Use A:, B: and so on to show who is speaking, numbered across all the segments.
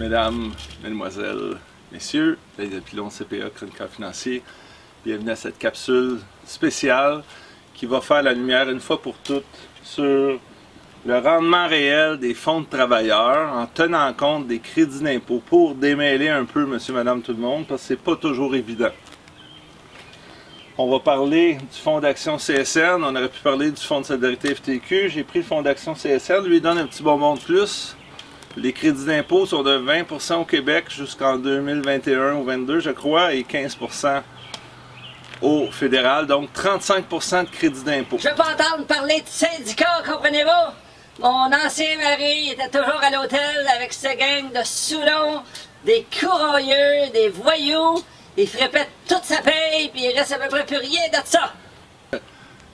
A: Mesdames, Mesdemoiselles, Messieurs, les pilons CPA, chroniqueur financier, bienvenue à cette capsule spéciale qui va faire la lumière une fois pour toutes sur le rendement réel des fonds de travailleurs en tenant compte des crédits d'impôt pour démêler un peu monsieur, madame, tout le monde parce que c'est pas toujours évident. On va parler du fonds d'action CSN, on aurait pu parler du fonds de solidarité FTQ, j'ai pris le fonds d'action CSN, lui donne un petit bonbon de plus. Les crédits d'impôt sont de 20% au Québec jusqu'en 2021 ou 2022 je crois, et 15% au fédéral, donc 35% de crédit d'impôt.
B: Je veux pas entendre parler de syndicats, comprenez-vous? Mon ancien mari était toujours à l'hôtel avec cette gang de saoulons, des courroyeux, des voyous. Il frépète toute sa paye, puis il reste à peu près plus rien de ça.
A: Je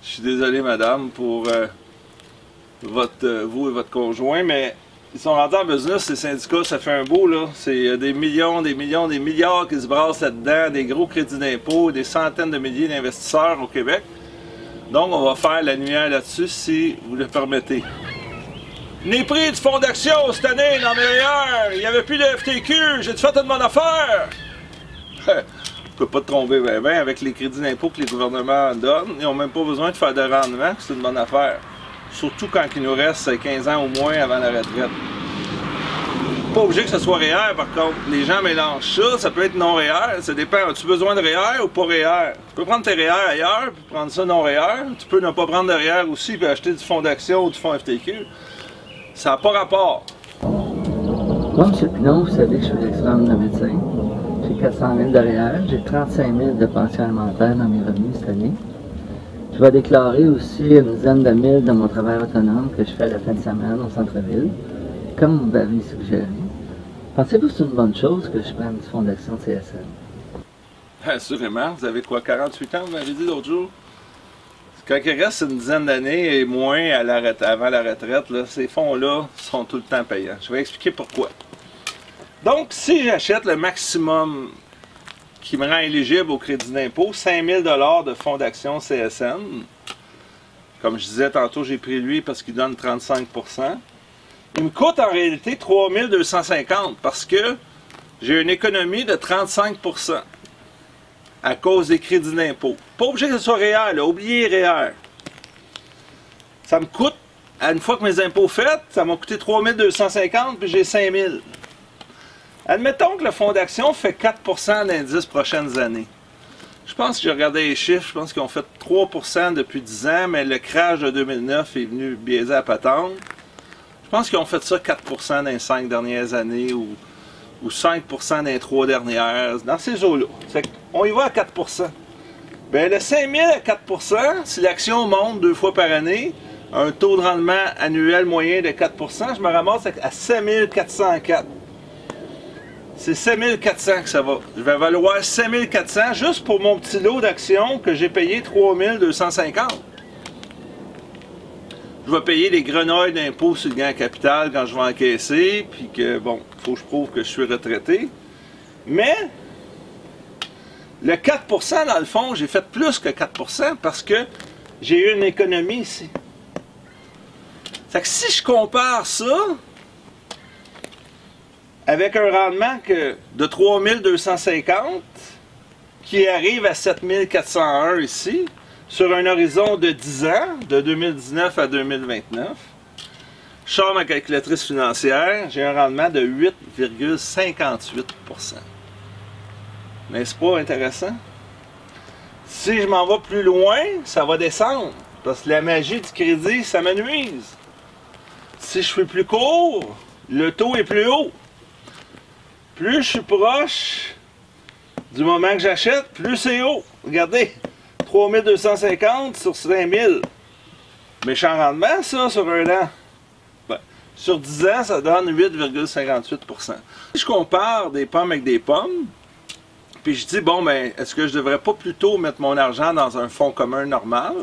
A: suis désolé, madame, pour vous et votre conjoint, mais ils sont rendus en business, ces syndicats, ça fait un beau, là. C'est des millions, des milliards qui se brassent là-dedans, des gros crédits d'impôt, des centaines de milliers d'investisseurs au Québec. Donc, on va faire la lumière là-dessus, si vous le permettez. Les prix du fonds d'action cette année, dans mes meilleurs, il n'y avait plus de FTQ, j'ai-tu fait une bonne affaire? Tu peux pas te tromper bien avec les crédits d'impôt que les gouvernements donnent. Ils n'ont même pas besoin de faire de rendement, c'est une bonne affaire. Surtout quand il nous reste 15 ans au moins avant la retraite. Pas obligé que ce soit REER par contre. Les gens mélangent ça peut être non REER, ça dépend. As-tu besoin de REER ou pas REER? Tu peux prendre tes REER ailleurs puis prendre ça non REER. Tu peux ne pas prendre de REER aussi puis acheter du fonds d'action ou du fonds FTQ. Ça n'a pas rapport.
C: Moi, M. Pinot, vous savez que je suis l'ex-femme de médecin. J'ai 400 000 de REER, j'ai 35 000 de pension alimentaire dans mes revenus cette année. Je vais déclarer aussi une dizaine de mille de mon travail autonome que je fais la fin de semaine au centre-ville, comme vous m'avez suggéré. Pensez-vous que c'est une bonne chose que je prenne du fonds d'action CSN?
A: Assurément. Vous avez quoi, 48 ans, vous m'avez dit l'autre jour? Quand il reste une dizaine d'années et moins avant la retraite, là, ces fonds-là sont tout le temps payants. Je vais expliquer pourquoi. Donc, si j'achète le maximum qui me rend éligible au crédit d'impôt, 5 000 $ de fonds d'action CSN. Comme je disais tantôt, j'ai pris lui parce qu'il donne 35 %. Il me coûte en réalité 3 250 $ parce que j'ai une économie de 35 % à cause des crédits d'impôt. Pas obligé que ce soit REER, là, oubliez REER. Ça me coûte, à une fois que mes impôts faits, ça m'a coûté 3 250 $ puis j'ai 5 000 $. Admettons que le fonds d'action fait 4 % dans les 10 prochaines années. Je pense que j'ai regardé les chiffres, je pense qu'ils ont fait 3 % depuis 10 ans, mais le crash de 2009 est venu biaiser la patente. Je pense qu'ils ont fait ça 4 % dans les 5 dernières années ou 5 % dans les 3 dernières, dans ces eaux-là. On y va à 4 %. Bien, le 5 000 à 4 %, si l'action monte 2 fois par année, un taux de rendement annuel moyen de 4 %, je me ramasse à 7 404. C'est 7 400 que ça va. Je vais valoir 7 400 juste pour mon petit lot d'actions que j'ai payé 3 250. Je vais payer les grenouilles d'impôt sur le gain capital quand je vais encaisser, puis que, bon, il faut que je prouve que je suis retraité. Mais, le 4 % dans le fond, j'ai fait plus que 4 % parce que j'ai eu une économie ici. C'est que si je compare ça avec un rendement de 3 250 qui arrive à 7 401 ici, sur un horizon de 10 ans, de 2019 à 2029, je sors ma calculatrice financière, j'ai un rendement de 8,58 %. N'est-ce pas intéressant? Si je m'en vais plus loin, ça va descendre, parce que la magie du crédit, ça me nuise. Si je fais plus court, le taux est plus haut. Plus je suis proche du moment que j'achète, plus c'est haut. Regardez, 3 250 sur 5 000. Méchant rendement, ça, sur un an. Ben, sur 10 ans, ça donne 8,58 %. Si je compare des pommes avec des pommes, puis je dis, bon, ben, est-ce que je devrais pas plutôt mettre mon argent dans un fonds commun normal?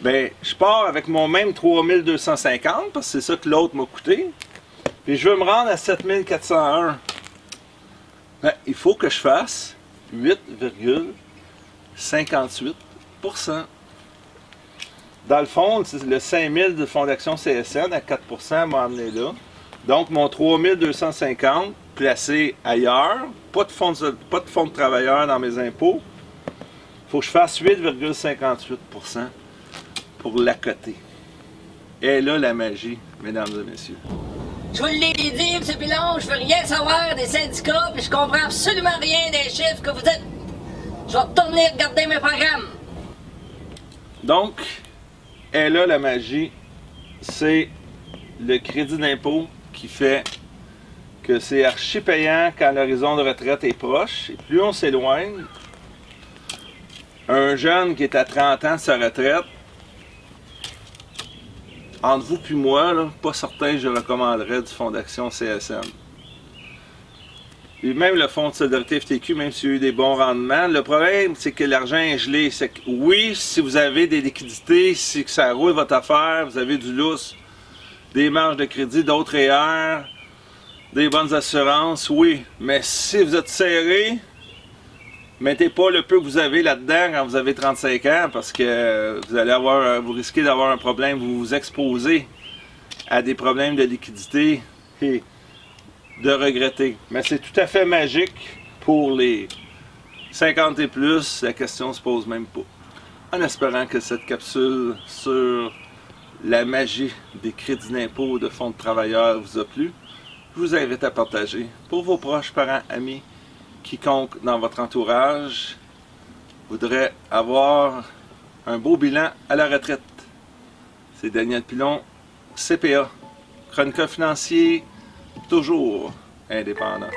A: Ben, je pars avec mon même 3 250, parce que c'est ça que l'autre m'a coûté. Puis je veux me rendre à 7 401. Ben, il faut que je fasse 8,58 %. Dans le fond, le 5 000 de fonds d'action CSN à 4 % m'a amené là. Donc, mon 3 250 placer ailleurs, pas de fonds de travailleur dans mes impôts, il faut que je fasse 8,58% pour l'accoter. Et là, la magie, mesdames et messieurs.
B: Je vous l'ai dit, M. Pilon, je veux rien savoir des syndicats, puis je comprends absolument rien des chiffres que vous dites. Je vais retourner regarder mes programmes.
A: Donc, et là, la magie, c'est le crédit d'impôt qui fait que c'est archi payant quand l'horizon de retraite est proche. Et plus on s'éloigne, un jeune qui est à 30 ans de sa retraite, entre vous puis moi, là, pas certain que je recommanderais du fonds d'action CSN. Et même le fonds de solidarité FTQ, même s'il y a eu des bons rendements, le problème, c'est que l'argent est gelé. C'est que, oui, si vous avez des liquidités, si ça roule votre affaire, vous avez du lousse, des marges de crédit, d'autres REER, des bonnes assurances, oui. Mais si vous êtes serré, mettez pas le peu que vous avez là-dedans quand vous avez 35 ans parce que vous risquez d'avoir un problème, vous vous exposez à des problèmes de liquidité et de regretter. Mais c'est tout à fait magique pour les 50 et plus, la question ne se pose même pas. En espérant que cette capsule sur la magie des crédits d'impôt de fonds de travailleurs vous a plu, je vous invite à partager pour vos proches, parents, amis, quiconque dans votre entourage voudrait avoir un beau bilan à la retraite. C'est Daniel Pilon, CPA, chroniqueur financier, toujours indépendant.